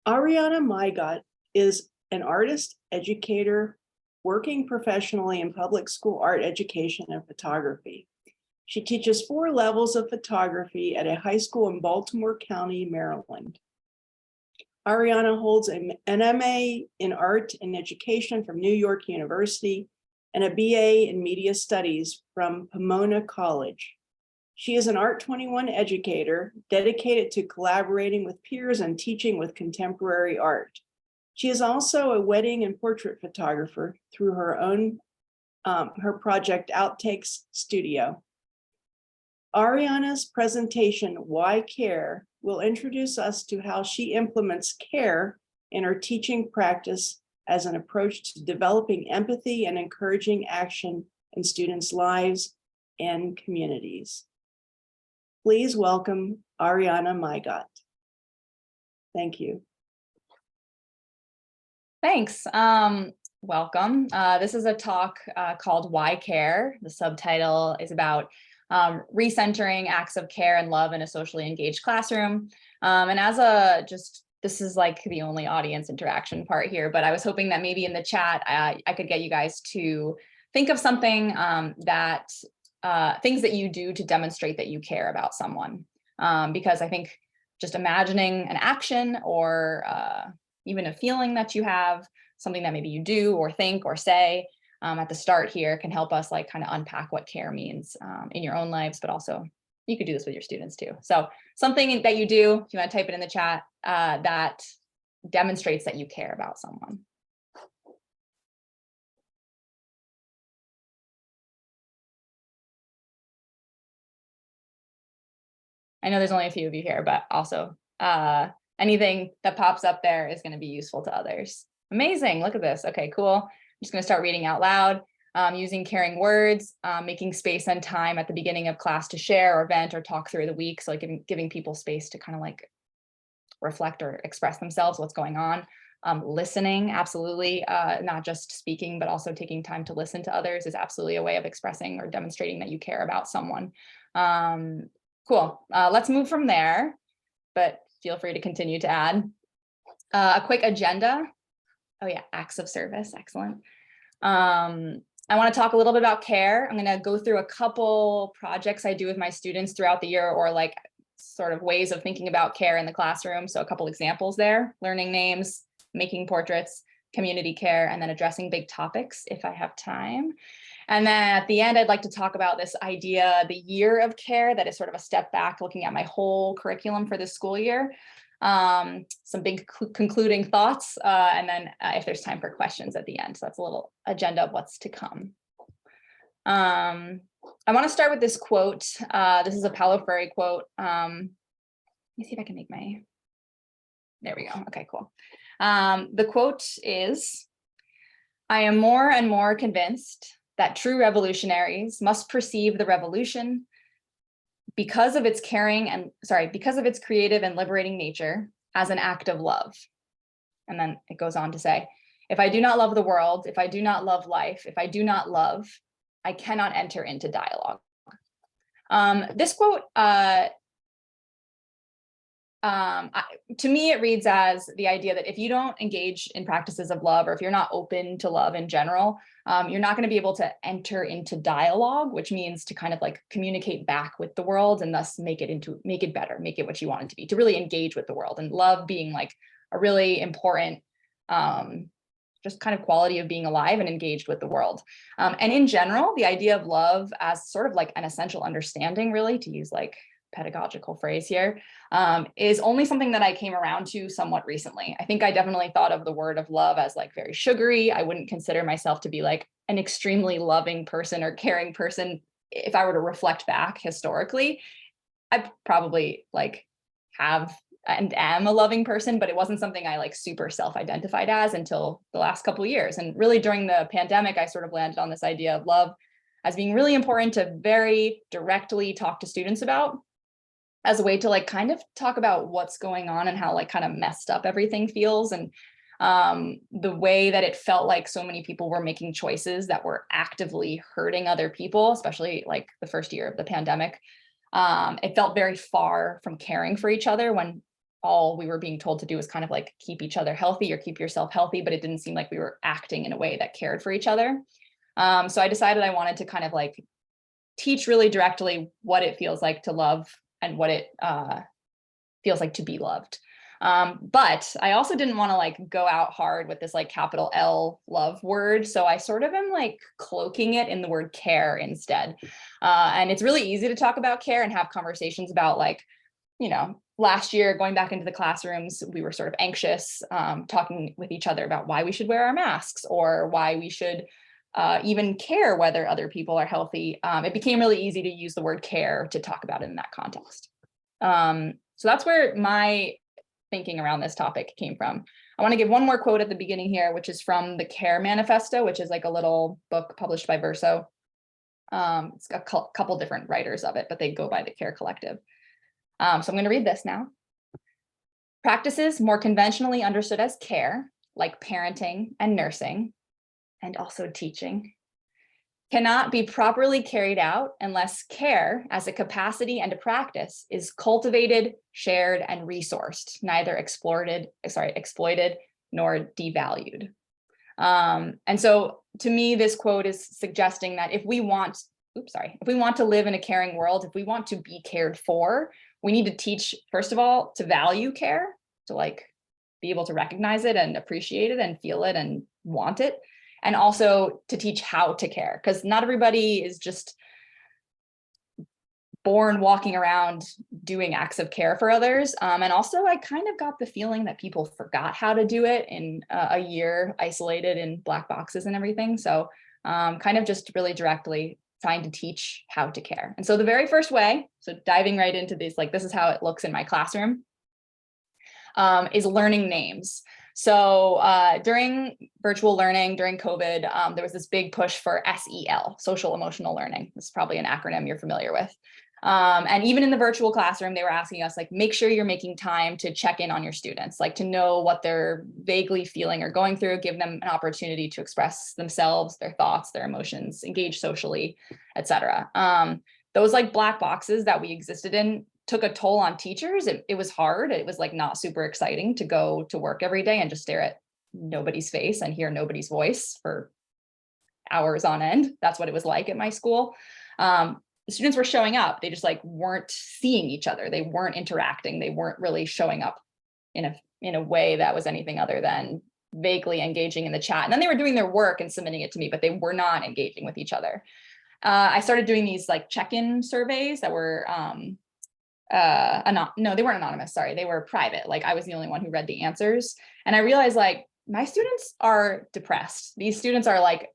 Ariana Mygatt is an artist, educator, working professionally in public school art education and photography. She teaches 4 levels of photography at a high school in Baltimore County, Maryland. Ariana holds an MA in art and education from New York University and a BA in media studies from Pomona College. She is an Art21 educator dedicated to collaborating with peers and teaching with contemporary art. She is also a wedding and portrait photographer through her project Outtakes Studio. Ariana's presentation, Why Care, will introduce us to how she implements care in her teaching practice as an approach to developing empathy and encouraging action in students' lives and communities. Please welcome Ariana Mygatt. Thank you. Thanks. Welcome. This is a talk called Why Care. The subtitle is about recentering acts of care and love in a socially engaged classroom. And this is like the only audience interaction part here, but I was hoping that maybe in the chat, I could get you guys to think of something things that you do to demonstrate that you care about someone. Because I think just imagining an action or even a feeling that you have, something that maybe you do or think or say at the start here can help us like kind of unpack what care means in your own lives, but also you could do this with your students too. So something that you do, if you want to type it in the chat, that demonstrates that you care about someone. I know there's only a few of you here, but also anything that pops up there is going to be useful to others. Amazing. Look at this. Okay, cool. I'm just going to start reading out loud, using caring words, making space and time at the beginning of class to share or vent or talk through the week. So like giving people space to kind of like reflect or express themselves, what's going on. Listening, absolutely, not just speaking, but also taking time to listen to others is absolutely a way of expressing or demonstrating that you care about someone. Cool. Let's move from there, but feel free to continue to add. A quick agenda. Oh yeah, acts of service. Excellent. I want to talk a little bit about care. I'm going to go through a couple projects I do with my students throughout the year, or like sort of ways of thinking about care in the classroom. So a couple examples there: learning names, making portraits, community care, and then addressing big topics if I have time. And then at the end, I'd like to talk about this idea, the year of care, that is sort of a step back, looking at my whole curriculum for this school year. Some big concluding thoughts, and then if there's time for questions at the end. So that's a little agenda of what's to come. I want to start with this quote. This is a Paulo Freire quote. Let me see if I can make there we go. Okay, cool. The quote is, "I am more and more convinced that true revolutionaries must perceive the revolution because of its creative and liberating nature as an act of love." And then it goes on to say, "If I do not love the world, if I do not love life, if I do not love, I cannot enter into dialogue." This quote, to me, it reads as the idea that if you don't engage in practices of love, or if you're not open to love in general, you're not going to be able to enter into dialogue, which means to kind of like communicate back with the world and thus make it better, make it what you want it to be, to really engage with the world. And love being like a really important just kind of quality of being alive and engaged with the world. And in general, the idea of love as sort of like an essential understanding, really, to use like pedagogical phrase here, is only something that I came around to somewhat recently. I think I definitely thought of the word of love as like very sugary. I wouldn't consider myself to be like an extremely loving person or caring person. If I were to reflect back historically, I probably like have and am a loving person, but it wasn't something I like super self-identified as until the last couple of years. And really during the pandemic, I sort of landed on this idea of love as being really important to very directly talk to students about, as a way to like kind of talk about what's going on and how like kind of messed up everything feels. And the way that it felt like so many people were making choices that were actively hurting other people, especially like the first year of the pandemic. It felt very far from caring for each other when all we were being told to do was kind of like keep each other healthy or keep yourself healthy, but it didn't seem like we were acting in a way that cared for each other. So I decided I wanted to kind of like teach really directly what it feels like to love and what it feels like to be loved. But I also didn't want to like go out hard with this like capital L love word. So I sort of am like cloaking it in the word care instead. And it's really easy to talk about care and have conversations about like, you know, last year going back into the classrooms, we were sort of anxious, talking with each other about why we should wear our masks or why we should even care whether other people are healthy. It became really easy to use the word care to talk about it in that context. So that's where my thinking around this topic came from. I want to give one more quote at the beginning here, which is from the Care Manifesto, which is like a little book published by Verso. It's got a couple different writers of it, but they go by the Care Collective. So I'm going to read this now. Practices more conventionally understood as care, like parenting and nursing, and also teaching, cannot be properly carried out unless care as a capacity and a practice is cultivated, shared, and resourced, neither exploited nor devalued. And so to me, this quote is suggesting that if we want to live in a caring world, if we want to be cared for, we need to teach, first of all, to value care, to like be able to recognize it and appreciate it and feel it and want it. And also to teach how to care, because not everybody is just born walking around doing acts of care for others. And also I kind of got the feeling that people forgot how to do it in a year isolated in black boxes and everything. So kind of just really directly trying to teach how to care. And so the very first way, so diving right into these, like this is how it looks in my classroom, is learning names. So during virtual learning, during COVID, there was this big push for SEL, social emotional learning. This is probably an acronym you're familiar with. And even in the virtual classroom, they were asking us, like, make sure you're making time to check in on your students, like to know what they're vaguely feeling or going through, give them an opportunity to express themselves, their thoughts, their emotions, engage socially, etc. Those like black boxes that we existed in took a toll on teachers. It was hard. It was like not super exciting to go to work every day and just stare at nobody's face and hear nobody's voice for hours on end. That's what it was like at my school. The students were showing up. They just like weren't seeing each other. They weren't interacting. They weren't really showing up in a way that was anything other than vaguely engaging in the chat. And then they were doing their work and submitting it to me, but they were not engaging with each other. I started doing these like check-in surveys that were no, they weren't anonymous. Sorry, they were private. Like I was the only one who read the answers. And I realized like my students are depressed. These students are like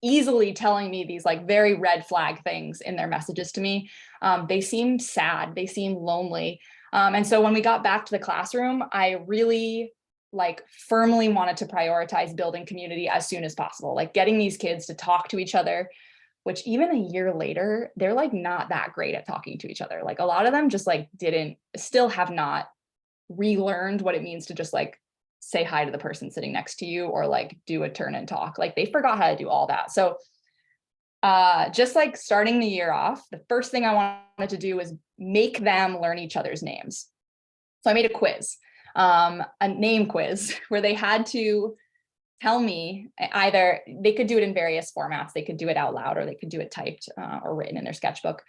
easily telling me these like very red flag things in their messages to me. They seem sad. They seem lonely. And so when we got back to the classroom, I really like firmly wanted to prioritize building community as soon as possible, like getting these kids to talk to each other, which even a year later, they're like not that great at talking to each other. Like a lot of them just like still have not relearned what it means to just like say hi to the person sitting next to you or like do a turn and talk. Like they forgot how to do all that. So just like starting the year off, the first thing I wanted to do was make them learn each other's names. So I made a quiz, a name quiz where they had to tell me either they could do it in various formats. They could do it out loud or they could do it typed or written in their sketchbook.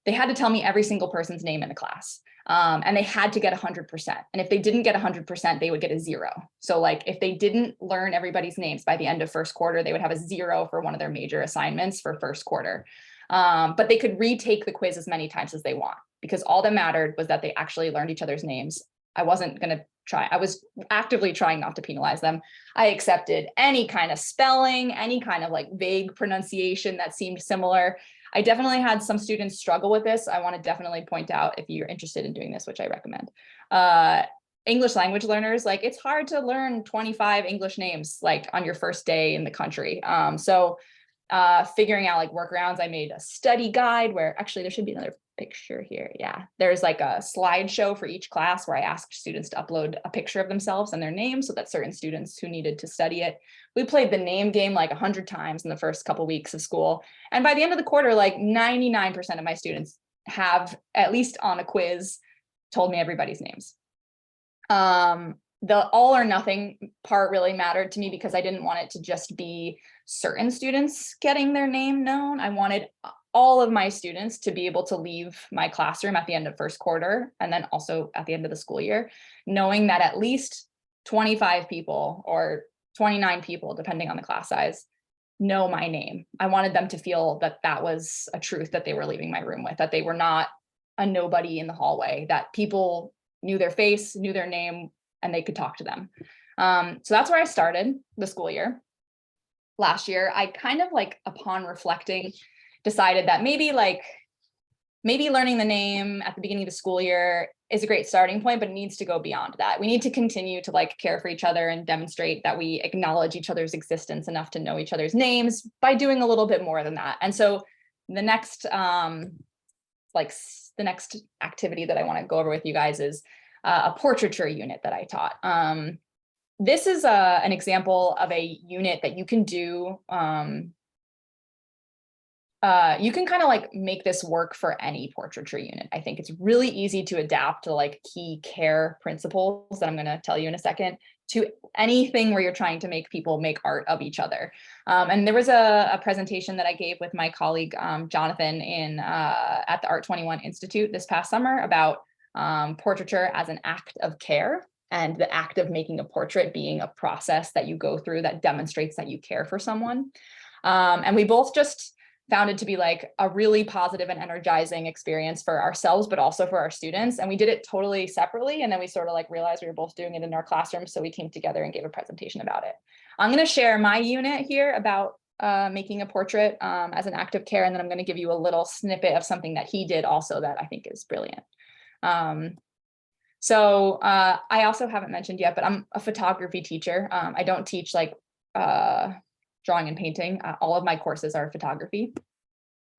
They had to tell me every single person's name in the class. And they had to get 100%. And if they didn't get 100%, they would get a 0. So like if they didn't learn everybody's names by the end of first quarter, they would have a 0 for one of their major assignments for first quarter. But they could retake the quiz as many times as they want, because all that mattered was that they actually learned each other's names. I wasn't going to try. I was actively trying not to penalize them. I accepted any kind of spelling, any kind of like vague pronunciation that seemed similar. I definitely had some students struggle with this. I want to definitely point out if you're interested in doing this, which I recommend. English language learners, like it's hard to learn 25 English names like on your first day in the country. So figuring out like workarounds, I made a study guide where actually there should be another picture here. Yeah, there's like a slideshow for each class where I asked students to upload a picture of themselves and their name so that certain students who needed to study it. We played the name game like 100 times in the first couple weeks of school. And by the end of the quarter, like 99% of my students have, at least on a quiz, told me everybody's names. The all or nothing part really mattered to me because I didn't want it to just be certain students getting their name known. I wanted all of my students to be able to leave my classroom at the end of first quarter and then also at the end of the school year, knowing that at least 25 people or 29 people, depending on the class size, know my name. I wanted them to feel that that was a truth that they were leaving my room with, that they were not a nobody in the hallway, that people knew their face, knew their name, and they could talk to them. So that's where I started the school year. Last year, I kind of like, upon reflecting, decided that maybe learning the name at the beginning of the school year is a great starting point, but it needs to go beyond that. We need to continue to like care for each other and demonstrate that we acknowledge each other's existence enough to know each other's names by doing a little bit more than that. And so the next activity that I want to go over with you guys is a portraiture unit that I taught. This is an example of a unit that you can do. You can kind of like make this work for any portraiture unit. I think it's really easy to adapt to like key care principles that I'm going to tell you in a second to anything where you're trying to make people make art of each other. And there was a presentation that I gave with my colleague, Jonathan, at the Art21 Institute this past summer about portraiture as an act of care, and the act of making a portrait being a process that you go through that demonstrates that you care for someone. And we both just found it to be like a really positive and energizing experience for ourselves, but also for our students. And we did it totally separately. And then we sort of like realized we were both doing it in our classrooms. So we came together and gave a presentation about it. I'm going to share my unit here about making a portrait as an act of care. And then I'm going to give you a little snippet of something that he did also that I think is brilliant. So I also haven't mentioned yet, but I'm a photography teacher. I don't teach like drawing and painting. All of my courses are photography.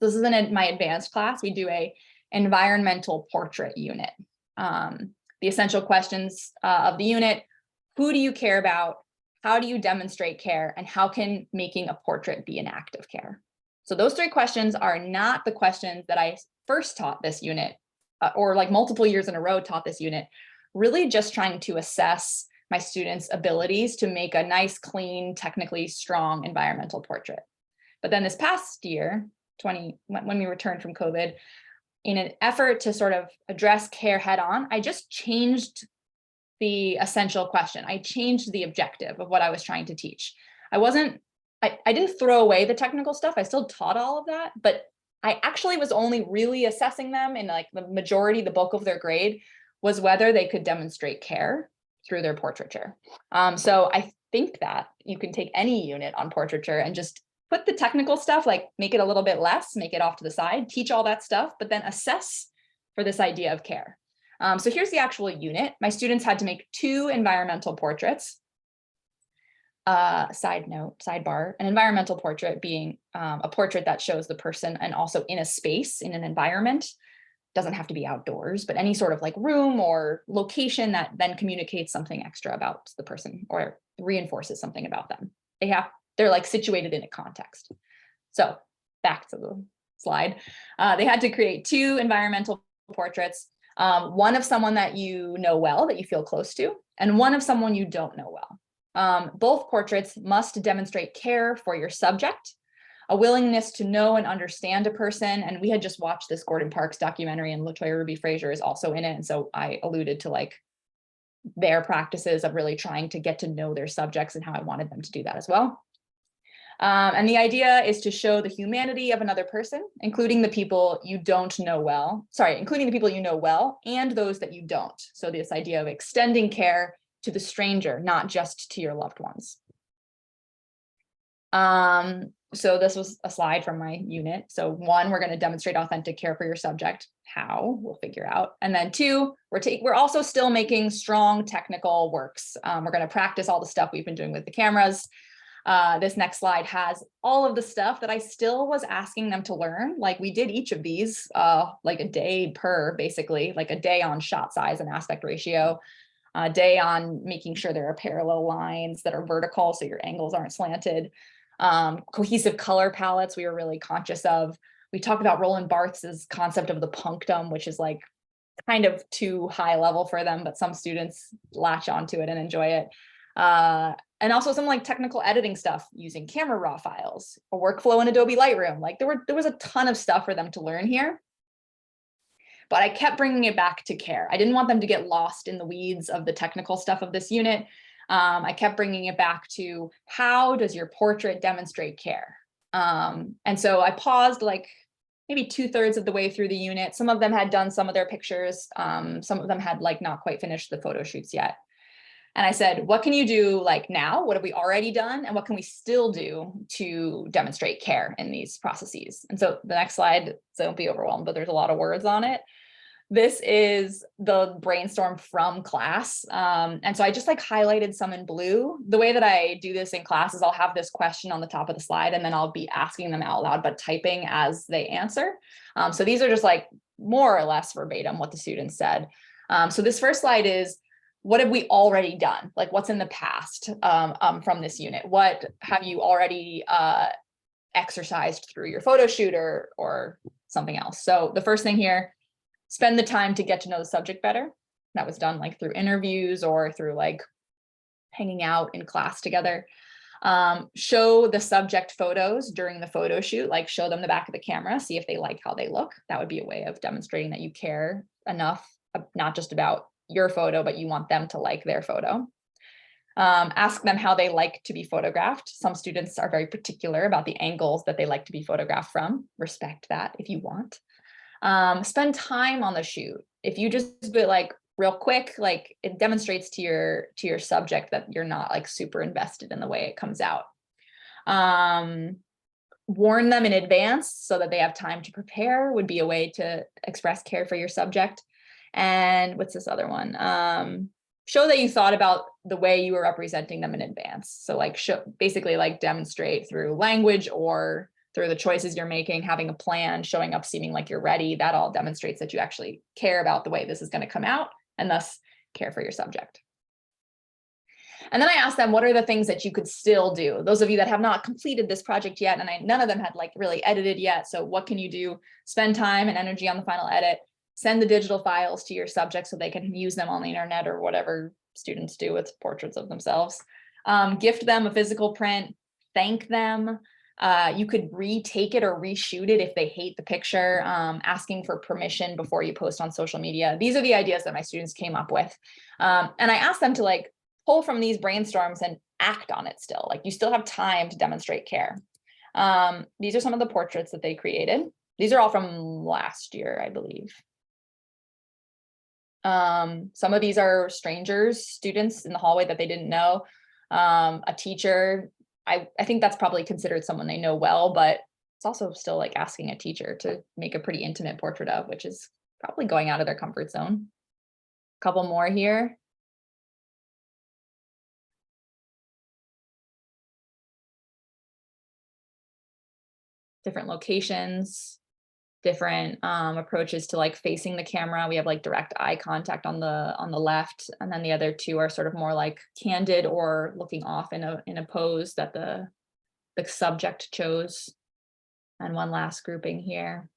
This is in my advanced class. We do a environmental portrait unit. The essential questions of the unit: who do you care about? How do you demonstrate care? And how can making a portrait be an act of care? So those three questions are not the questions that I first taught this unit, or like multiple years in a row taught this unit, really just trying to assess my students' abilities to make a nice, clean, technically strong environmental portrait. But then this past year, when we returned from COVID, in an effort to sort of address care head on, I just changed the essential question. I changed the objective of what I was trying to teach. I didn't throw away the technical stuff. I still taught all of that, but I actually was only really assessing them in like the majority, the bulk of their grade was whether they could demonstrate care through their portraiture. So I think that you can take any unit on portraiture and just put the technical stuff, like make it a little bit less, make it off to the side, teach all that stuff, but then assess for this idea of care. So here's the actual unit. My students had to make 2 environmental portraits. Sidebar, an environmental portrait being a portrait that shows the person and also in a space, in an environment. Doesn't have to be outdoors, but any sort of like room or location that then communicates something extra about the person or reinforces something about them. They're like situated in a context. So back to the slide. They had to create 2 environmental portraits, one of someone that you know well, that you feel close to, and one of someone you don't know well. Both portraits must demonstrate care for your subject, a willingness to know and understand a person. And we had just watched this Gordon Parks documentary, and LaToya Ruby Frazier is also in it. And so I alluded to like their practices of really trying to get to know their subjects and how I wanted them to do that as well. And the idea is to show the humanity of another person, including the people you don't know well, including the people you know well and those that you don't. So this idea of extending care to the stranger, not just to your loved ones. So this was a slide from my unit. So 1, we're going to demonstrate authentic care for your subject. How? We'll figure out. And then 2, we're also still making strong technical works. We're going to practice all the stuff we've been doing with the cameras. This next slide has all of the stuff that I still was asking them to learn. Like we did each of these like a day per, basically, like a day on shot size and aspect ratio, a day on making sure there are parallel lines that are vertical so your angles aren't slanted. Cohesive color palettes we were really conscious of. We talked about Roland Barthes' concept of the punctum, which is like kind of too high level for them, but some students latch onto it and enjoy it. And also some like technical editing stuff using camera raw files, a workflow in Adobe Lightroom. Like there was a ton of stuff for them to learn here. But I kept bringing it back to care. I didn't want them to get lost in the weeds of the technical stuff of this unit. I kept bringing it back to, how does your portrait demonstrate care? And so I paused like maybe 2/3 of the way through the unit. Some of them had done some of their pictures. Some of them had like not quite finished the photo shoots yet. And I said, what can you do like now? What have we already done? And what can we still do to demonstrate care in these processes? And so the next slide, so don't be overwhelmed, but there's a lot of words on it. This is the brainstorm from class. And so I just like highlighted some in blue. The way that I do this in class is I'll have this question on the top of the slide, and then I'll be asking them out loud, but typing as they answer. So these are just like more or less verbatim what the students said. So this first slide is, what have we already done? Like what's in the past from this unit? What have you already exercised through your photo shoot or something else? So the first thing here, spend the time to get to know the subject better. That was done like through interviews or through like hanging out in class together. Show the subject photos during the photo shoot, like show them the back of the camera, see if they like how they look. That would be a way of demonstrating that you care enough, not just about your photo, but you want them to like their photo. Ask them how they like to be photographed. Some students are very particular about the angles that they like to be photographed from. Respect that if you want. Spend time on the shoot. If you just be like real quick, like it demonstrates to your subject that you're not like super invested in the way it comes out. Warn them in advance so that they have time to prepare would be a way to express care for your subject. And what's this other one? Show that you thought about the way you were representing them in advance. So like basically like demonstrate through language or through the choices you're making, having a plan, showing up, seeming like you're ready. That all demonstrates that you actually care about the way this is going to come out and thus care for your subject. And then I asked them, what are the things that you could still do? Those of you that have not completed this project yet, and none of them had like really edited yet. So what can you do? Spend time and energy on the final edit. Send the digital files to your subject so they can use them on the internet or whatever students do with portraits of themselves. Gift them a physical print. Thank them. You could retake it or reshoot it if they hate the picture, asking for permission before you post on social media. These are the ideas that my students came up with. And I asked them to like pull from these brainstorms and act on it still. Like you still have time to demonstrate care. These are some of the portraits that they created. These are all from last year, I believe. Some of these are strangers, students in the hallway that they didn't know. A teacher, I think that's probably considered someone they know well, but it's also still like asking a teacher to make a pretty intimate portrait of, which is probably going out of their comfort zone. A couple more here. Different locations. Different approaches to like facing the camera. We have like direct eye contact on the left, and then the other two are sort of more like candid or looking off in a pose that the subject chose. And one last grouping here.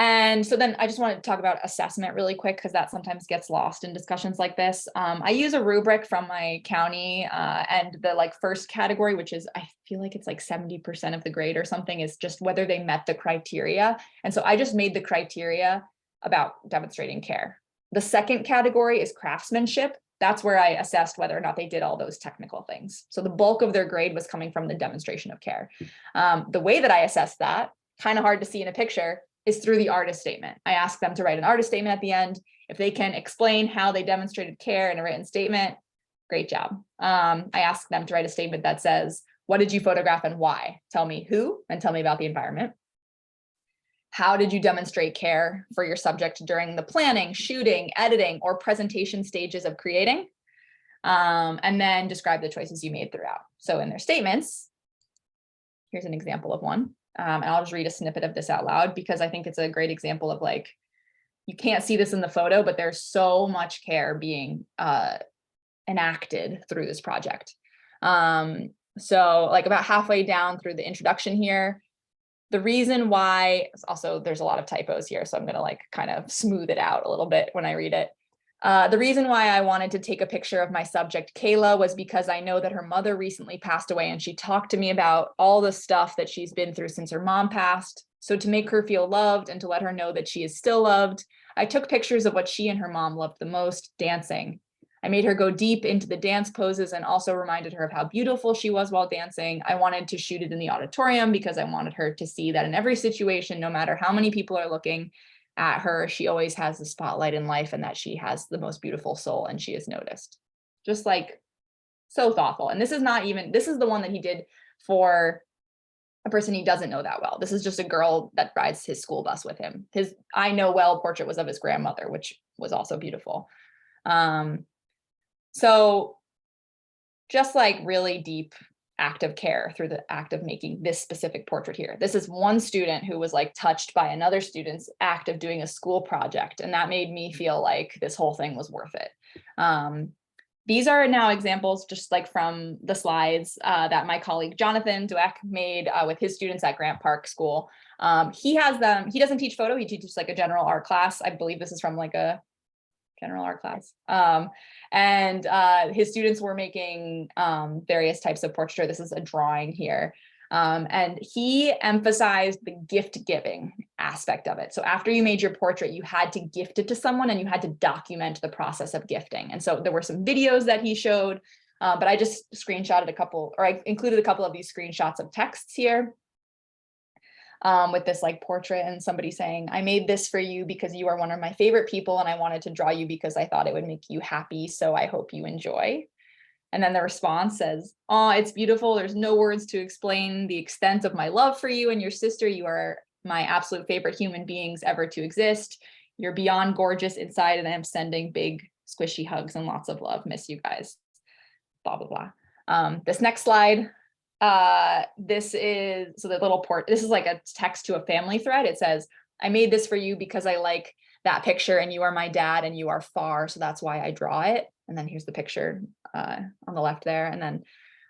And so then I just wanted to talk about assessment really quick, because that sometimes gets lost in discussions like this. I use a rubric from my county, and the like first category, which is, I feel like it's like 70% of the grade or something, is just whether they met the criteria. And so I just made the criteria about demonstrating care. The second category is craftsmanship. That's where I assessed whether or not they did all those technical things. So the bulk of their grade was coming from the demonstration of care. The way that I assessed that, kind of hard to see in a picture, is through the artist statement. I asked them to write an artist statement at the end. If they can explain how they demonstrated care in a written statement, great job. I asked them to write a statement that says, what did you photograph and why? Tell me who, and tell me about the environment. How did you demonstrate care for your subject during the planning, shooting, editing, or presentation stages of creating? And then describe the choices you made throughout. So in their statements, here's an example of one. And I'll just read a snippet of this out loud, because I think it's a great example of like, you can't see this in the photo, but there's so much care being enacted through this project. So like about halfway down through the introduction here, the reason why, also there's a lot of typos here, so I'm gonna like kind of smooth it out a little bit when I read it. The reason why I wanted to take a picture of my subject, Kayla, was because I know that her mother recently passed away and she talked to me about all the stuff that she's been through since her mom passed. So to make her feel loved and to let her know that she is still loved, I took pictures of what she and her mom loved the most, dancing. I made her go deep into the dance poses and also reminded her of how beautiful she was while dancing. I wanted to shoot it in the auditorium because I wanted her to see that in every situation, no matter how many people are looking at her, she always has the spotlight in life and that she has the most beautiful soul and she is noticed. Just like so thoughtful. And this is not even, this is the one that he did for a person he doesn't know that well. This is just a girl that rides his school bus with him. His I know well portrait was of his grandmother, which was also beautiful. So just like really deep act of care through the act of making this specific portrait here. This is one student who was like touched by another student's act of doing a school project. And that made me feel like this whole thing was worth it. These are now examples just like from the slides that my colleague Jonathan Dweck made with his students at Grant Park School. He has them, he doesn't teach photo, he teaches like a general art class. I believe this is from like a general art class. His students were making various types of portraiture. This is a drawing here. And he emphasized the gift giving aspect of it. So after you made your portrait, you had to gift it to someone and you had to document the process of gifting. And so there were some videos that he showed, but I just screenshotted a couple, or I included a couple of these screenshots of texts here. With this like portrait and somebody saying, I made this for you because you are one of my favorite people and I wanted to draw you because I thought it would make you happy. So I hope you enjoy. And then the response says, oh, it's beautiful. There's no words to explain the extent of my love for you and your sister. You are my absolute favorite human beings ever to exist. You're beyond gorgeous inside and I'm sending big squishy hugs and lots of love. Miss you guys. Blah, blah, blah. This next slide. This is, so the little this is like a text to a family thread. It says, I made this for you because I like that picture and you are my dad and you are far. So that's why I draw it. And then here's the picture on the left there. And then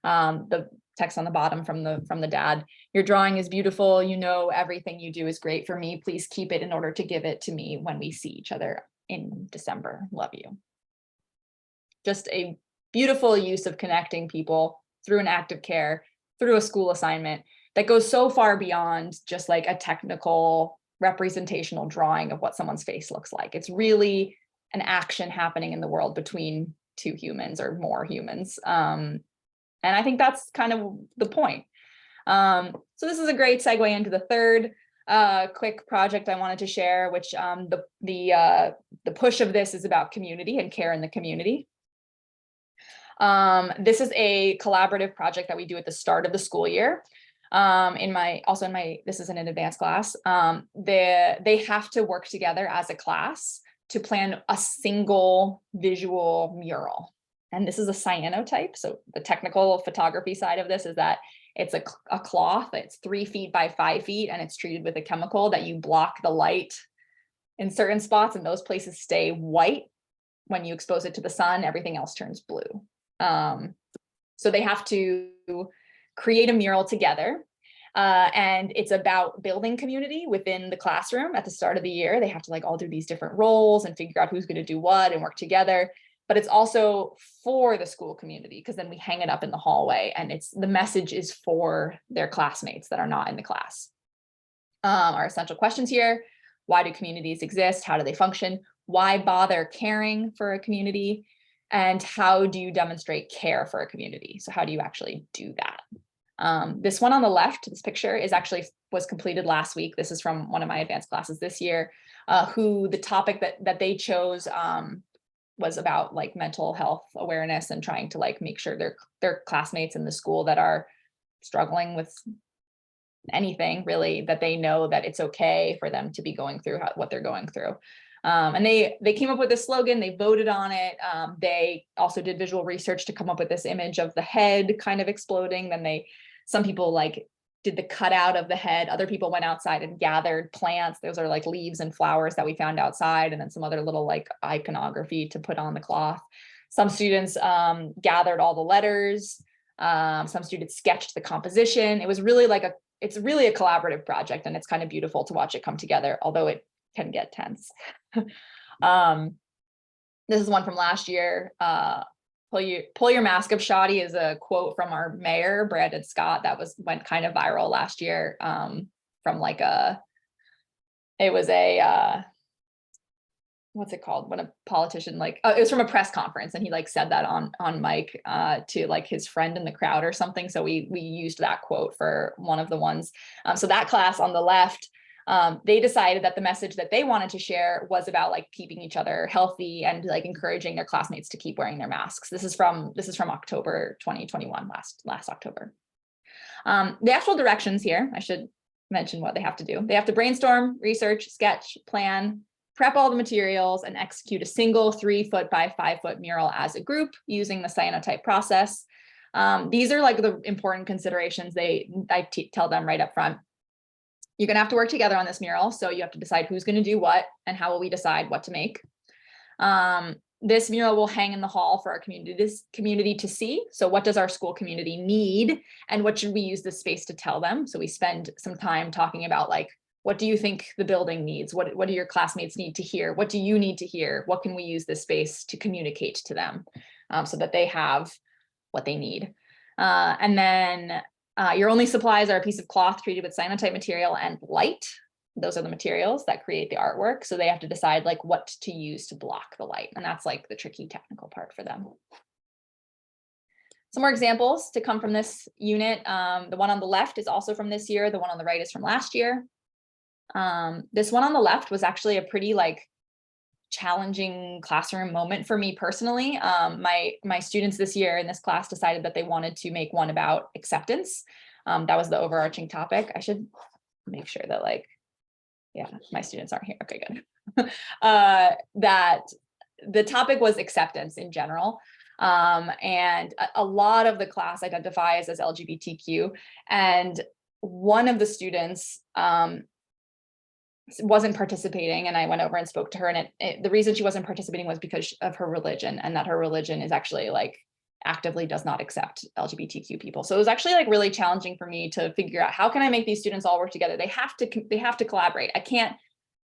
the text on the bottom from the dad. Your drawing is beautiful. You know, everything you do is great for me. Please keep it in order to give it to me when we see each other in December. Love you. Just a beautiful use of connecting people through an act of care, through a school assignment that goes so far beyond just like a technical representational drawing of what someone's face looks like. It's really an action happening in the world between two humans or more humans. And I think that's kind of the point. So this is a great segue into the third quick project I wanted to share, which the push of this is about community and care in the community. This is a collaborative project that we do at the start of the school year. This is in an advanced class. They have to work together as a class to plan a single visual mural. And this is a cyanotype. So the technical photography side of this is that it's a cloth that's 3 feet by 5 feet, and it's treated with a chemical that you block the light in certain spots, and those places stay white. When you expose it to the sun, everything else turns blue. So they have to create a mural together. And it's about building community within the classroom at the start of the year. They have to like all do these different roles and figure out who's going to do what and work together. But it's also for the school community, because then we hang it up in the hallway and the message is for their classmates that are not in the class. Our essential questions here: why do communities exist? How do they function? Why bother caring for a community? And how do you demonstrate care for a community? So how do you actually do that? This one on the left, this picture was completed last week. This is from one of my advanced classes this year, who the topic that they chose was about like mental health awareness and trying to like make sure their classmates in the school that are struggling with anything really, that they know that it's okay for them to be going through what they're going through. And they came up with this slogan, they voted on it. They also did visual research to come up with this image of the head kind of exploding. Then some people like did the cutout of the head. Other people went outside and gathered plants. Those are like leaves and flowers that we found outside, and then some other little like iconography to put on the cloth. Some students gathered all the letters Some students sketched the composition. It was really it's really a collaborative project, and it's kind of beautiful to watch it come together, although it can get tense. This is one from last year. Pull your mask up, shoddy is a quote from our mayor, Brandon Scott, that went kind of viral last year, from like what's it called when a politician it was from a press conference, and he said that on mic to his friend in the crowd or something. So we used that quote for one of the ones. So that class on the left, they decided that the message that they wanted to share was about keeping each other healthy and encouraging their classmates to keep wearing their masks. This is from October 2021, last October. The actual directions here, I should mention what they have to do. They have to brainstorm, research, sketch, plan, prep all the materials, and execute a single 3-foot by 5-foot mural as a group using the cyanotype process. These are the important considerations I tell them right up front. You're going to have to work together on this mural. So you have to decide who's going to do what and how will we decide what to make. This mural will hang in the hall for our community to see. So what does our school community need, and what should we use this space to tell them? So we spend some time talking about what do you think the building needs? What do your classmates need to hear? What do you need to hear? What can we use this space to communicate to them, so that they have what they need? And then your only supplies are a piece of cloth treated with cyanotype material and light. Those are the materials that create the artwork. So they have to decide what to use to block the light. And that's the tricky technical part for them. Some more examples to come from this unit. The one on the left is also from this year. The one on the right is from last year. This one on the left was actually a pretty challenging classroom moment for me personally. My students this year in this class decided that they wanted to make one about acceptance. That was the overarching topic. I should make sure that yeah, my students aren't here. Okay, good. That the topic was acceptance in general. And a lot of the class identifies as LGBTQ, and one of the students wasn't participating, and I went over and spoke to her, and the reason she wasn't participating was because of her religion, and that her religion is actually actively does not accept LGBTQ people. So it was actually really challenging for me to figure out how can I make these students all work together. They have to collaborate. I can't,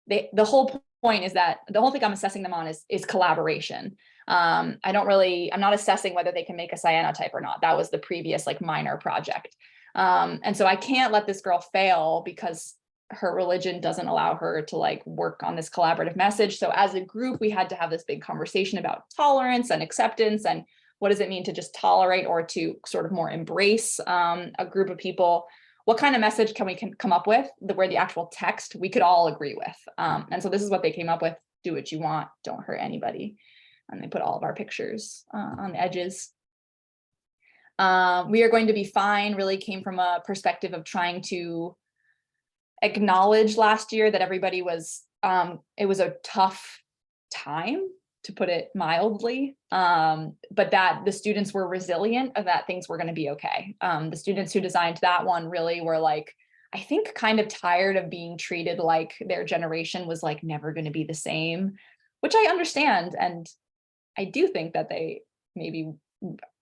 the whole point is that the whole thing I'm assessing them on is collaboration. I'm not assessing whether they can make a cyanotype or not. That was the previous minor project. And so I can't let this girl fail because her religion doesn't allow her to work on this collaborative message. So as a group, we had to have this big conversation about tolerance and acceptance, and what does it mean to just tolerate or to sort of more embrace a group of people? What kind of message can we come up with where the actual text we could all agree with? And so this is what they came up with: do what you want, don't hurt anybody. And they put all of our pictures on the edges. We are going to be fine really came from a perspective of trying to acknowledge last year that everybody was, it was a tough time, to put it mildly, but that the students were resilient and that things were going to be okay. The students who designed that one really were I think kind of tired of being treated like their generation was never going to be the same, which I understand. And I do think that they maybe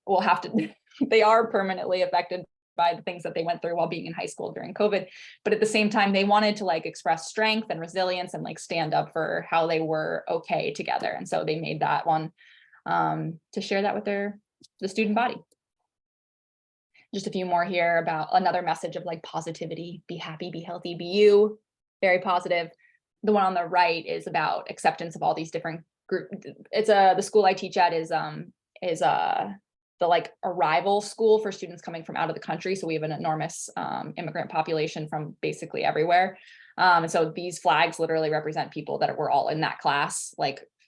will have to, they are permanently affected by the things that they went through while being in high school during COVID. But at the same time, they wanted to express strength and resilience and stand up for how they were okay together. And so they made that one to share that with the student body. Just a few more here about another message of positivity: be happy, be healthy, be you. Very positive. The one on the right is about acceptance of all these different groups. It's the school I teach at is the arrival school for students coming from out of the country. So we have an enormous immigrant population from basically everywhere. And so these flags literally represent people that were all in that class,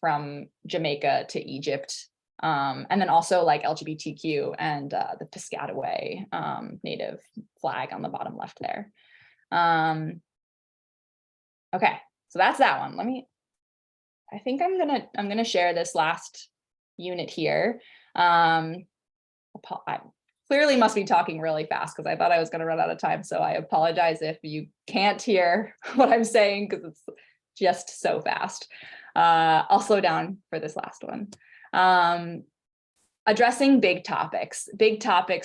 from Jamaica to Egypt. And then also LGBTQ and the Piscataway native flag on the bottom left there. Okay, so that's that one. I think I'm gonna share this last unit here. I clearly must be talking really fast because I thought I was going to run out of time. So I apologize if you can't hear what I'm saying because it's just so fast. I'll slow down for this last one. addressing big topics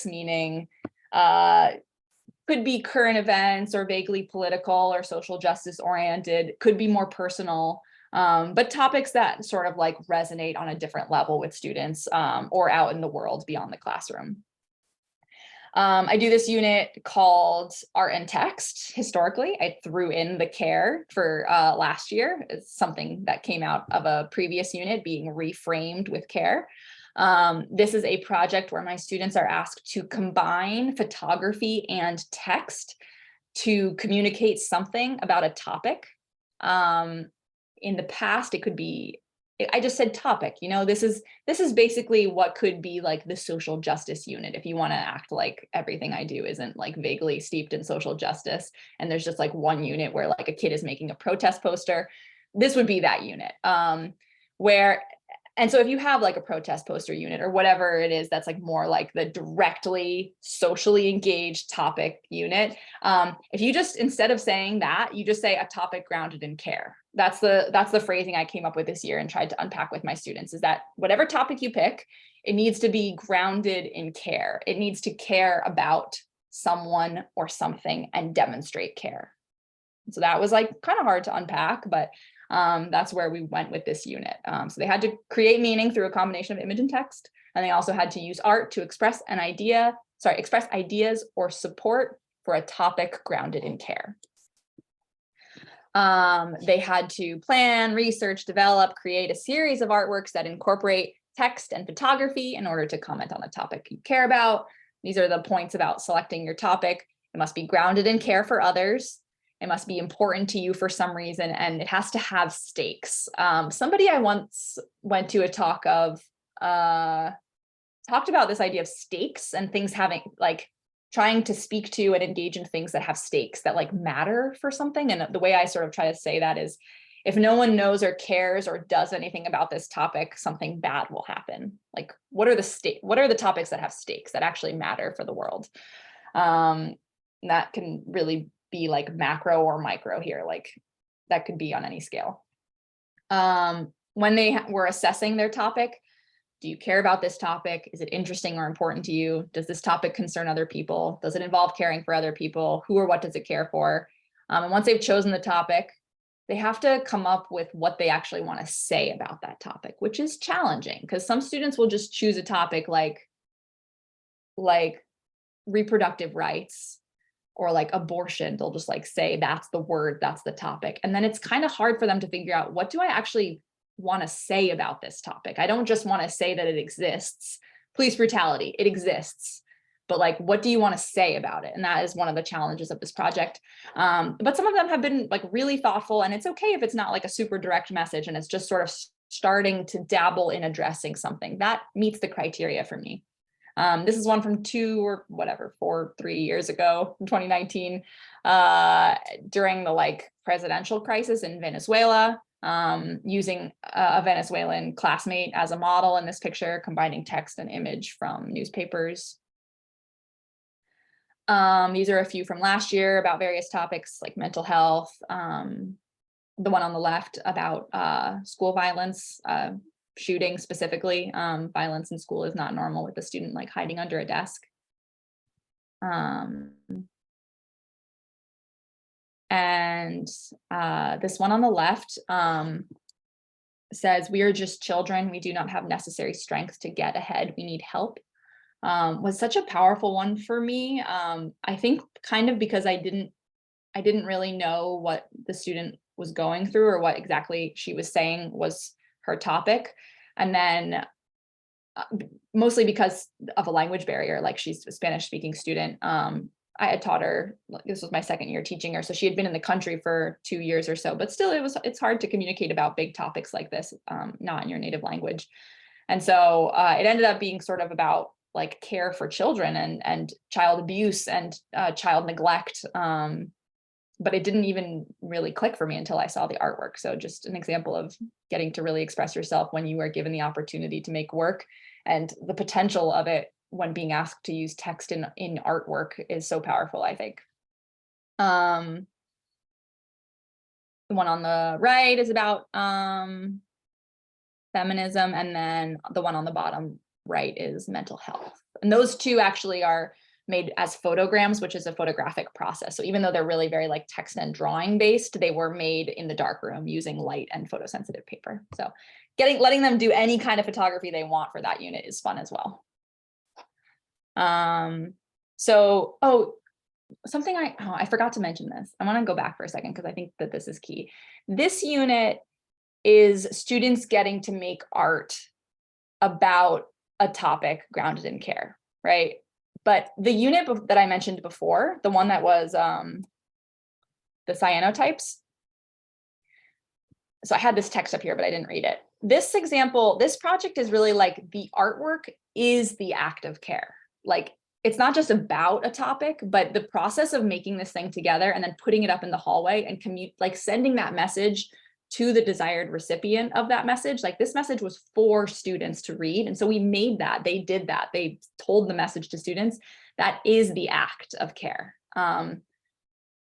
meaning could be current events or vaguely political or social justice oriented, could be more personal, but topics that sort of like resonate on a different level with students or out in the world beyond the classroom. I do this unit called Art and Text. Historically, I threw in the care for last year. It's something that came out of a previous unit being reframed with care. This is a project where my students are asked to combine photography and text to communicate something about a topic. In the past, it could be, I just said topic, you know, this is basically what could be like the social justice unit. If you want to act like everything I do isn't like vaguely steeped in social justice, and there's just like one unit where like a kid is making a protest poster, this would be that unit. And so if you have like a protest poster unit or whatever it is, that's like more like the directly socially engaged topic unit. If you just, instead of saying that, you just say a topic grounded in care. That's the phrasing I came up with this year and tried to unpack with my students, is that whatever topic you pick, it needs to be grounded in care. It needs to care about someone or something and demonstrate care. So that was like kind of hard to unpack, but that's where we went with this unit. So they had to create meaning through a combination of image and text, and they also had to use art to express ideas or support for a topic grounded in care. They had to plan, research, develop, create a series of artworks that incorporate text and photography in order to comment on the topic you care about. These are the points about selecting your topic. It must be grounded in care for others. It must be important to you for some reason, and it has to have stakes. Somebody I once went to a talk of talked about this idea of stakes and things having like trying to speak to and engage in things that have stakes that like matter for something. And the way I sort of try to say that is, if no one knows or cares or does anything about this topic, something bad will happen. Like, what are the topics that have stakes that actually matter for the world? That can really be like macro or micro here, like that could be on any scale. When they were assessing their topic, do you care about this topic? Is it interesting or important to you? Does this topic concern other people? Does it involve caring for other people? Who or what does it care for? And once they've chosen the topic, they have to come up with what they actually want to say about that topic, which is challenging because some students will just choose a topic like reproductive rights or like abortion. They'll just like say, that's the word, that's the topic. And then it's kind of hard for them to figure out, what do I actually want to say about this topic? I don't just want to say that it exists. Police brutality, it exists. But like, what do you want to say about it? And that is one of the challenges of this project. But some of them have been like really thoughtful, and it's okay if it's not like a super direct message and it's just sort of starting to dabble in addressing something that meets the criteria for me. This is one from 3 years ago, in 2019, during the like presidential crisis in Venezuela, using a Venezuelan classmate as a model in this picture, combining text and image from newspapers. These are a few from last year about various topics like mental health. The one on the left about school violence, shooting specifically. Violence in school is not normal, with a student like hiding under a desk. And this one on the left says, "We are just children. We do not have necessary strength to get ahead. We need help." Was such a powerful one for me. I think kind of because I didn't really know what the student was going through or what exactly she was saying was her topic. And then mostly because of a language barrier, like she's a Spanish speaking student. I had taught her, this was my second year teaching her, so she had been in the country for 2 years or so, but still it's hard to communicate about big topics like this, not in your native language. And so it ended up being sort of about like care for children and child abuse and child neglect. But it didn't even really click for me until I saw the artwork. So just an example of getting to really express yourself when you are given the opportunity to make work, and the potential of it when being asked to use text in artwork is so powerful, I think. The one on the right is about feminism, and then the one on the bottom right is mental health. And those two actually are made as photograms, which is a photographic process. So even though they're really very like text and drawing based, they were made in the dark room using light and photosensitive paper. So letting them do any kind of photography they want for that unit is fun as well. Something I forgot to mention this. I want to go back for a second because I think that this is key. This unit is students getting to make art about a topic grounded in care, right? But the unit that I mentioned before, the one that was the cyanotypes. So I had this text up here, but I didn't read it. This example, this project is really like the artwork is the act of care. Like it's not just about a topic, but the process of making this thing together and then putting it up in the hallway and like sending that message to the desired recipient of that message. Like this message was for students to read. And so we made that, they did that. They told the message to students. That is the act of care.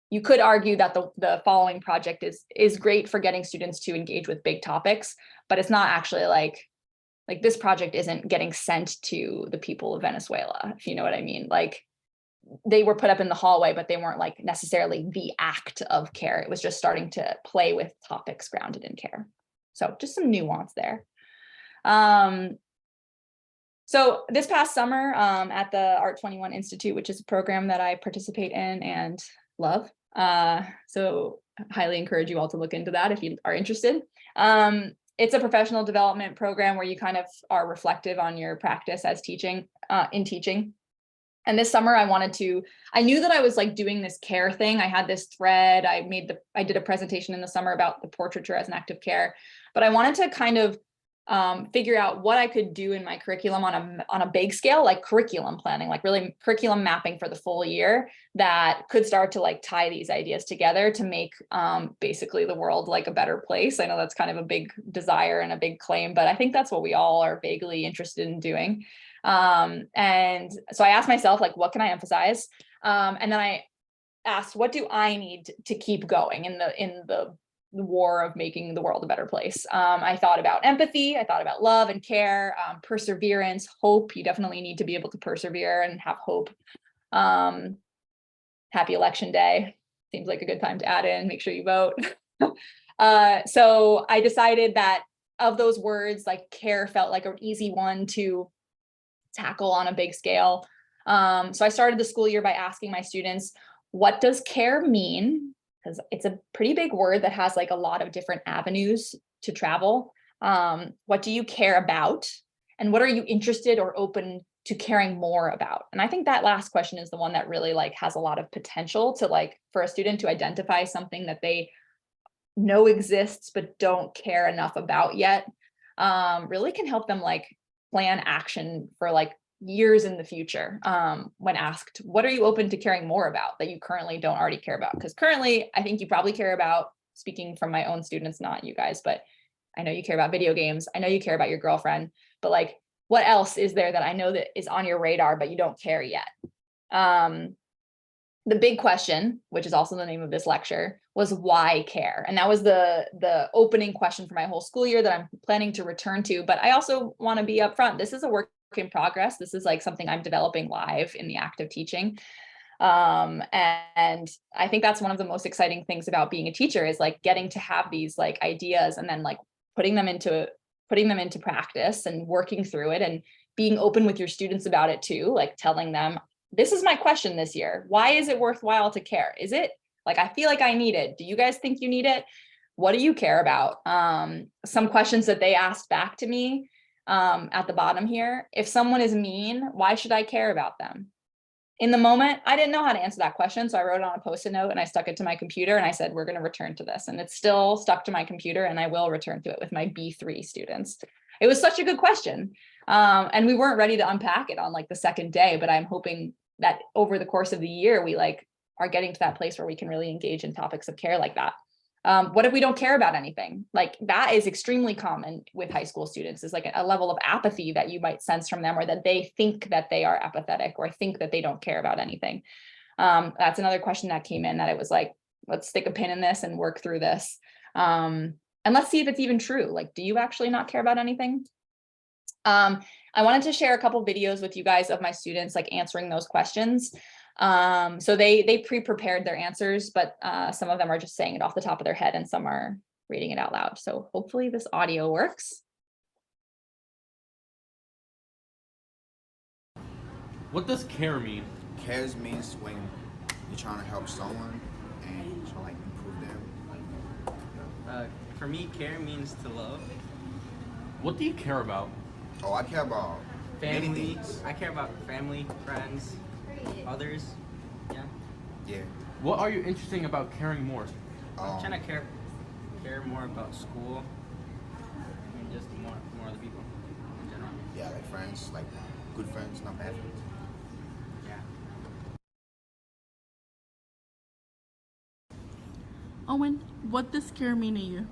You could argue that the following project is great for getting students to engage with big topics, but it's not actually like this project isn't getting sent to the people of Venezuela, if you know what I mean. Like they were put up in the hallway, but they weren't like necessarily the act of care. It was just starting to play with topics grounded in care. So just some nuance there. So this past summer at the Art21 Institute, which is a program that I participate in and love. So highly encourage you all to look into that if you are interested. It's a professional development program where you kind of are reflective on your practice as teaching, in teaching. And this summer I knew that I was like doing this care thing. I had this thread, I did a presentation in the summer about the portraiture as an act of care, but I wanted to kind of figure out what I could do in my curriculum on a big scale, like curriculum planning, like really curriculum mapping for the full year that could start to like tie these ideas together to make basically the world like a better place. I know that's kind of a big desire and a big claim, but I think that's what we all are vaguely interested in doing. And so I asked myself, like, what can I emphasize? And then I asked, what do I need to keep going in the war of making the world a better place? I thought about empathy, I thought about love and care, perseverance, hope. You definitely need to be able to persevere and have hope. Happy election day. Seems like a good time to add in, make sure you vote. So I decided that of those words, like care felt like an easy one to tackle on a big scale. So I started the school year by asking my students, what does care mean? Because it's a pretty big word that has like a lot of different avenues to travel. What do you care about? And what are you interested or open to caring more about? And I think that last question is the one that really like has a lot of potential to like for a student to identify something that they know exists but don't care enough about yet. Really can help them like plan action for like years in the future when asked, what are you open to caring more about that you currently don't already care about? Because currently, I think you probably care about, speaking from my own students, not you guys, but I know you care about video games. I know you care about your girlfriend, but like, what else is there that I know that is on your radar, but you don't care yet? The big question, which is also the name of this lecture, was why care? And that was the opening question for my whole school year that I'm planning to return to. But I also want to be upfront. This is a work in progress. This is like something I'm developing live in the act of teaching. And I think that's one of the most exciting things about being a teacher is like getting to have these like ideas and then like putting them into practice and working through it and being open with your students about it too, like telling them, this is my question this year. Why is it worthwhile to care? Is it like, I feel like I need it. Do you guys think you need it? What do you care about? Some questions that they asked back to me at the bottom here. If someone is mean, why should I care about them? In the moment, I didn't know how to answer that question. So I wrote it on a Post-it note and I stuck it to my computer and I said, we're going to return to this. And it's still stuck to my computer and I will return to it with my B3 students. It was such a good question. And we weren't ready to unpack it on like the second day, but I'm hoping that over the course of the year, we like are getting to that place where we can really engage in topics of care like that. What if we don't care about anything? Like that is extremely common with high school students, is like a level of apathy that you might sense from them, or that they think that they are apathetic or think that they don't care about anything. That's another question that came in that it was like, let's stick a pin in this and work through this. And let's see if it's even true. Like, do you actually not care about anything? I wanted to share a couple videos with you guys of my students like answering those questions. So they pre-prepared their answers, but some of them are just saying it off the top of their head and some are reading it out loud. So hopefully this audio works. What does care mean? Cares means when you're trying to help someone and you're trying to like improve them. For me, care means to love. What do you care about? Oh, I care about many Family. things. I care about family, friends, others. Yeah. Yeah. What are you interested about caring more? I'm trying to care more about school and just more other people in general. Yeah, like friends, like good friends, not bad friends. Yeah. Owen, what does care mean to you?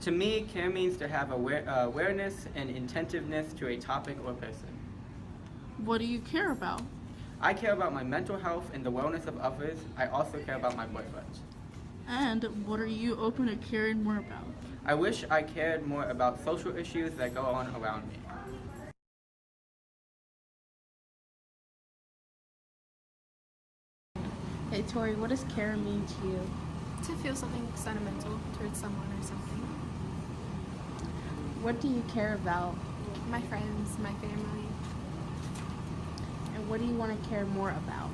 To me, care means to have awareness and attentiveness to a topic or person. What do you care about? I care about my mental health and the wellness of others. I also care about my boyfriends. And what are you open to caring more about? I wish I cared more about social issues that go on around me. Hey Tori, what does care mean to you? To feel something sentimental towards someone or something. What do you care about? My friends, my family. And what do you want to care more about?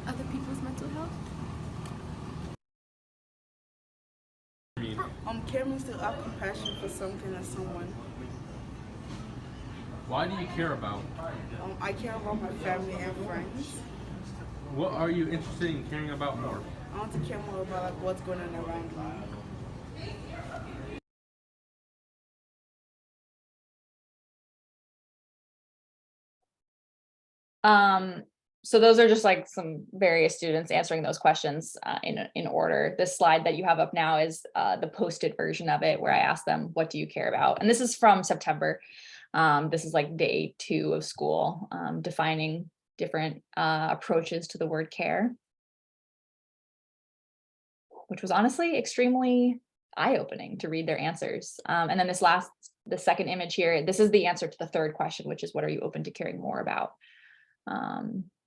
Other people's mental health. Care means to have compassion for something or someone. Why do you care about? I care about my family and friends. What are you interested in caring about more? I want to care more about like what's going on around me. So those are just like some various students answering those questions in order. This slide that you have up now is the posted version of it where I asked them, what do you care about? And this is from September. This is like day 2 of school, defining different approaches to the word care, which was honestly extremely eye-opening to read their answers. And then the second image here, this is the answer to the third question, which is what are you open to caring more about?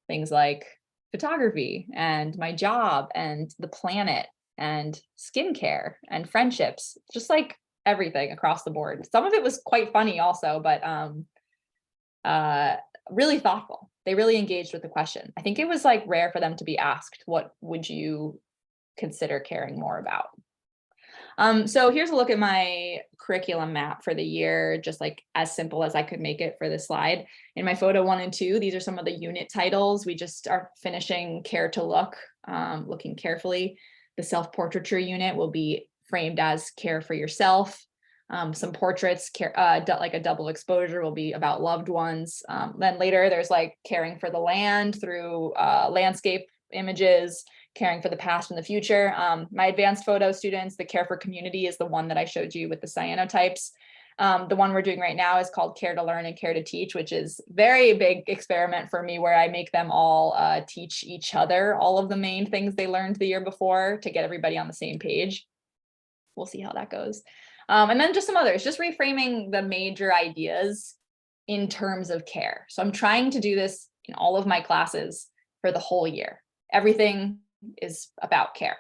Things like photography and my job and the planet and skincare and friendships, just like everything across the board. Some of it was quite funny also, but really thoughtful. They really engaged with the question. I think it was like rare for them to be asked, what would you consider caring more about? So here's a look at my curriculum map for the year, just like as simple as I could make it for this slide. In my photo 1 and 2, these are some of the unit titles. We just are finishing Care to Look, looking carefully. The self-portraiture unit will be framed as care for yourself. Some portraits, like a double exposure, will be about loved ones. Then later there's like caring for the land through landscape images, caring for the past and the future. My advanced photo students, the care for community is the one that I showed you with the cyanotypes. The one we're doing right now is called Care to Learn and Care to Teach, which is very big experiment for me where I make them all teach each other all of the main things they learned the year before to get everybody on the same page. We'll see how that goes. And then just some others, just reframing the major ideas in terms of care. So I'm trying to do this in all of my classes for the whole year. Everything is about care.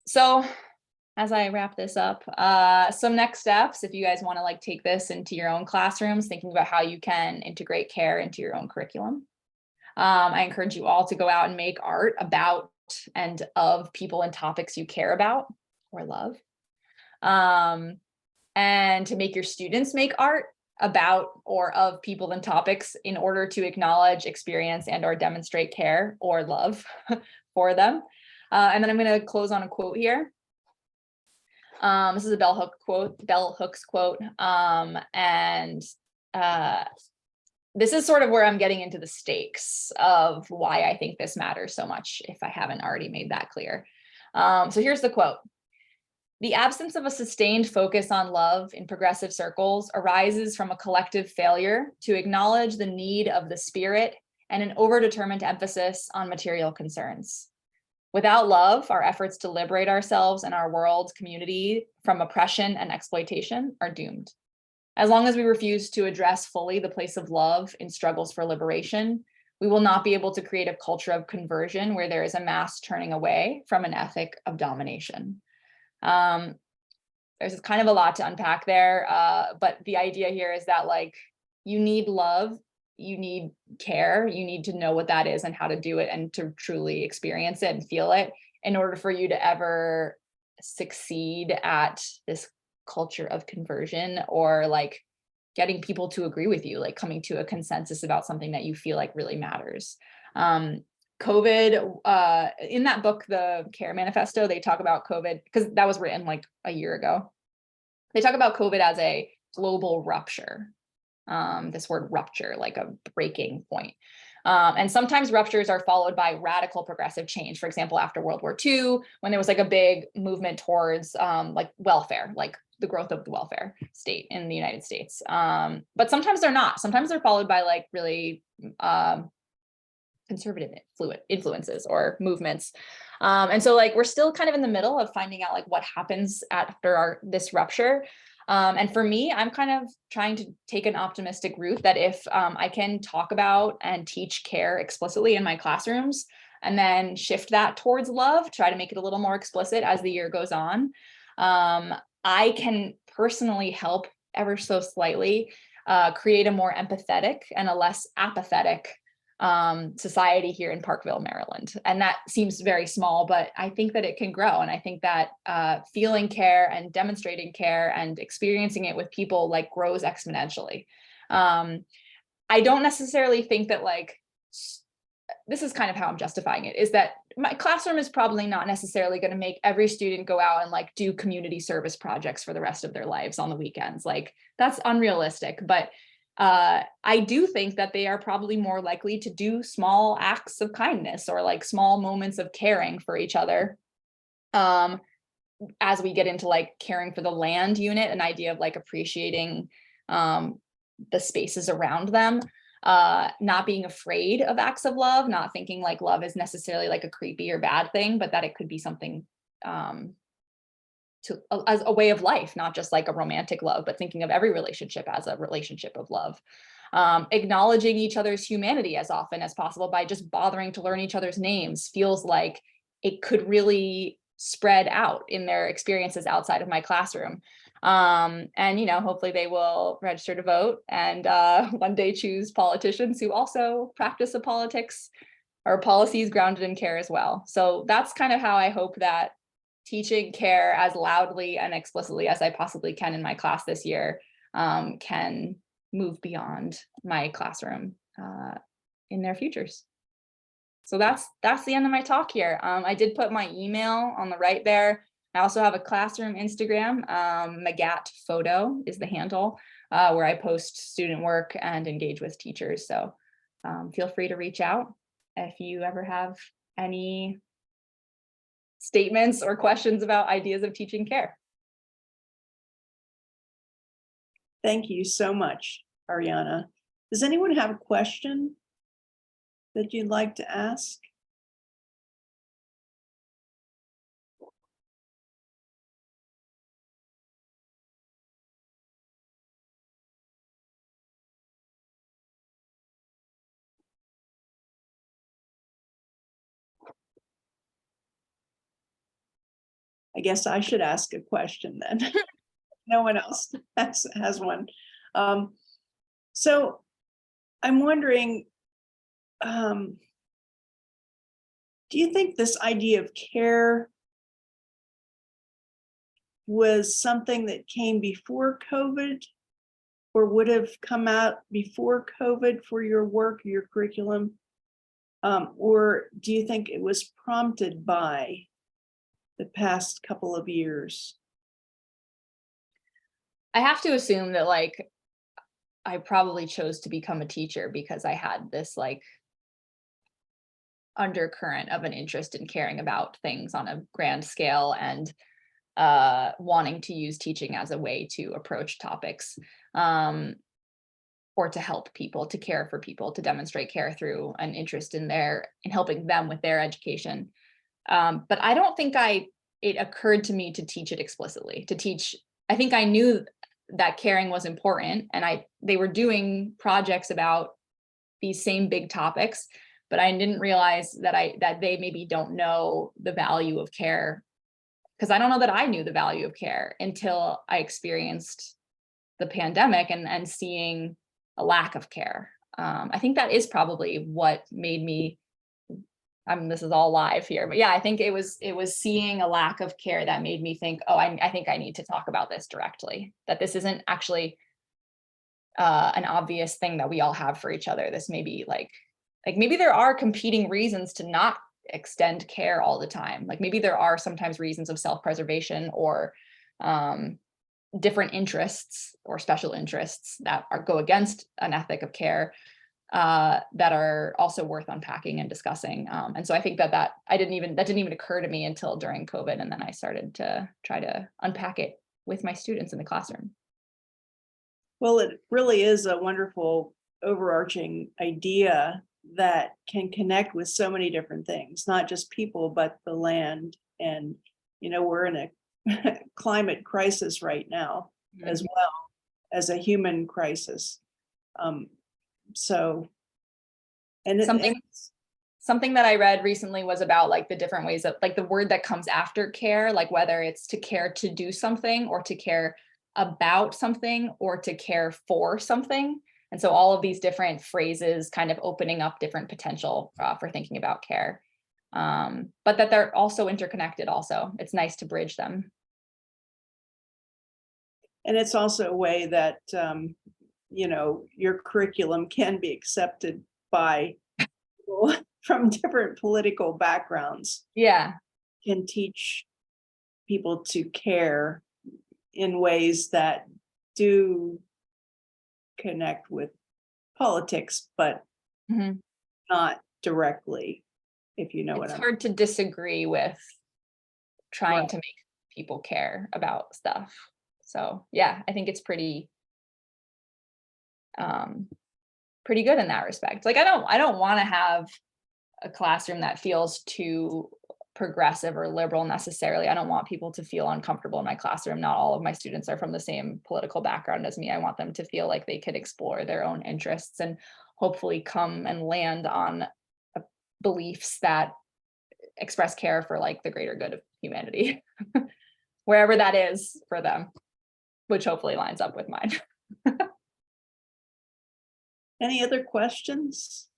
So as I wrap this up, some next steps, if you guys want to like take this into your own classrooms, thinking about how you can integrate care into your own curriculum. I encourage you all to go out and make art about and of people and topics you care about or love. And to make your students make art about or of people and topics in order to acknowledge, experience, and or demonstrate care or love for them. And then I'm going to close on a quote here. This is a bell hooks quote. This is sort of where I'm getting into the stakes of why I think this matters so much, if I haven't already made that clear. So here's the quote. The absence of a sustained focus on love in progressive circles arises from a collective failure to acknowledge the need of the spirit and an overdetermined emphasis on material concerns. Without love, our efforts to liberate ourselves and our world community from oppression and exploitation are doomed. As long as we refuse to address fully the place of love in struggles for liberation, we will not be able to create a culture of conversion where there is a mass turning away from an ethic of domination. There's kind of a lot to unpack there, but the idea here is that like you need love, you need care, you need to know what that is and how to do it and to truly experience it and feel it in order for you to ever succeed at this culture of conversion or like getting people to agree with you, like coming to a consensus about something that you feel like really matters. COVID, in that book, the Care Manifesto, they talk about COVID, because that was written like a year ago. They talk about COVID as a global rupture. This word rupture, like a breaking point. And sometimes ruptures are followed by radical progressive change. For example, after World War II, when there was like a big movement towards like welfare, like the growth of the welfare state in the United States. But sometimes they're not. Sometimes they're followed by like really conservative influences or movements. And so like we're still kind of in the middle of finding out like what happens after this rupture. And for me, I'm kind of trying to take an optimistic route that if I can talk about and teach care explicitly in my classrooms and then shift that towards love, try to make it a little more explicit as the year goes on, I can personally help ever so slightly create a more empathetic and a less apathetic society here in Parkville, Maryland. And that seems very small, but I think that it can grow. And I think that feeling care and demonstrating care and experiencing it with people like grows exponentially. I don't necessarily think that like, this is kind of how I'm justifying it, is that my classroom is probably not necessarily going to make every student go out and like do community service projects for the rest of their lives on the weekends. Like that's unrealistic, but I do think that they are probably more likely to do small acts of kindness or like small moments of caring for each other. As we get into like caring for the land unit, an idea of like appreciating the spaces around them, not being afraid of acts of love, not thinking like love is necessarily like a creepy or bad thing, but that it could be something as a way of life, not just like a romantic love, but thinking of every relationship as a relationship of love. Acknowledging each other's humanity as often as possible by just bothering to learn each other's names feels like it could really spread out in their experiences outside of my classroom. And, you know, hopefully they will register to vote and one day choose politicians who also practice a politics or policies grounded in care as well. So that's kind of how I hope that teaching care as loudly and explicitly as I possibly can in my class this year can move beyond my classroom in their futures. So that's the end of my talk here. I did put my email on the right there. I also have a classroom Instagram, Mygatt Photo is the handle, where I post student work and engage with teachers. So feel free to reach out if you ever have any statements or questions about ideas of teaching care. Thank you so much, Ariana. Does anyone have a question that you'd like to ask? I guess I should ask a question then. No one else has one. So I'm wondering, do you think this idea of care was something that came before COVID or would have come out before COVID for your work, your curriculum? Or do you think it was prompted by the past couple of years? I have to assume that like I probably chose to become a teacher because I had this like undercurrent of an interest in caring about things on a grand scale and wanting to use teaching as a way to approach topics or to help people, to care for people, to demonstrate care through an interest in helping them with their education. But I don't think it occurred to me to teach it explicitly, I think I knew that caring was important, and they were doing projects about these same big topics, but I didn't realize that they maybe don't know the value of care, because I don't know that I knew the value of care until I experienced the pandemic and seeing a lack of care. I think that is probably what made me, this is all live here, but yeah, I think it was seeing a lack of care that made me think, oh, I think I need to talk about this directly, that this isn't actually an obvious thing that we all have for each other. This may be like maybe there are competing reasons to not extend care all the time. Like maybe there are sometimes reasons of self-preservation or different interests or special interests that go against an ethic of care that are also worth unpacking and discussing. And so I think that didn't even occur to me until during COVID. And then I started to try to unpack it with my students in the classroom. Well, it really is a wonderful overarching idea that can connect with so many different things, not just people, but the land. And, we're in a climate crisis right now, as well as a human crisis. So, and something that I read recently was about like the different ways of like the word that comes after care, like whether it's to care to do something or to care about something or to care for something. And so all of these different phrases kind of opening up different potential for thinking about care, but that they're also interconnected also. It's nice to bridge them. And it's also a way that, your curriculum can be accepted by people from different political backgrounds. Yeah. Can teach people to care in ways that do connect with politics, but not directly, if you know what It's I'm. hard to disagree with trying to make people care about stuff. So yeah, I think it's pretty good in that respect. Like I don't want to have a classroom that feels too progressive or liberal necessarily. I don't want people to feel uncomfortable in my classroom. Not all of my students are from the same political background as me. I want them to feel like they could explore their own interests and hopefully come and land on beliefs that express care for like the greater good of humanity, wherever that is for them, which hopefully lines up with mine. Any other questions?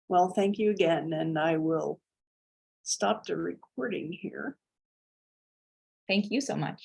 Well, thank you again, and I will stop the recording here. Thank you so much.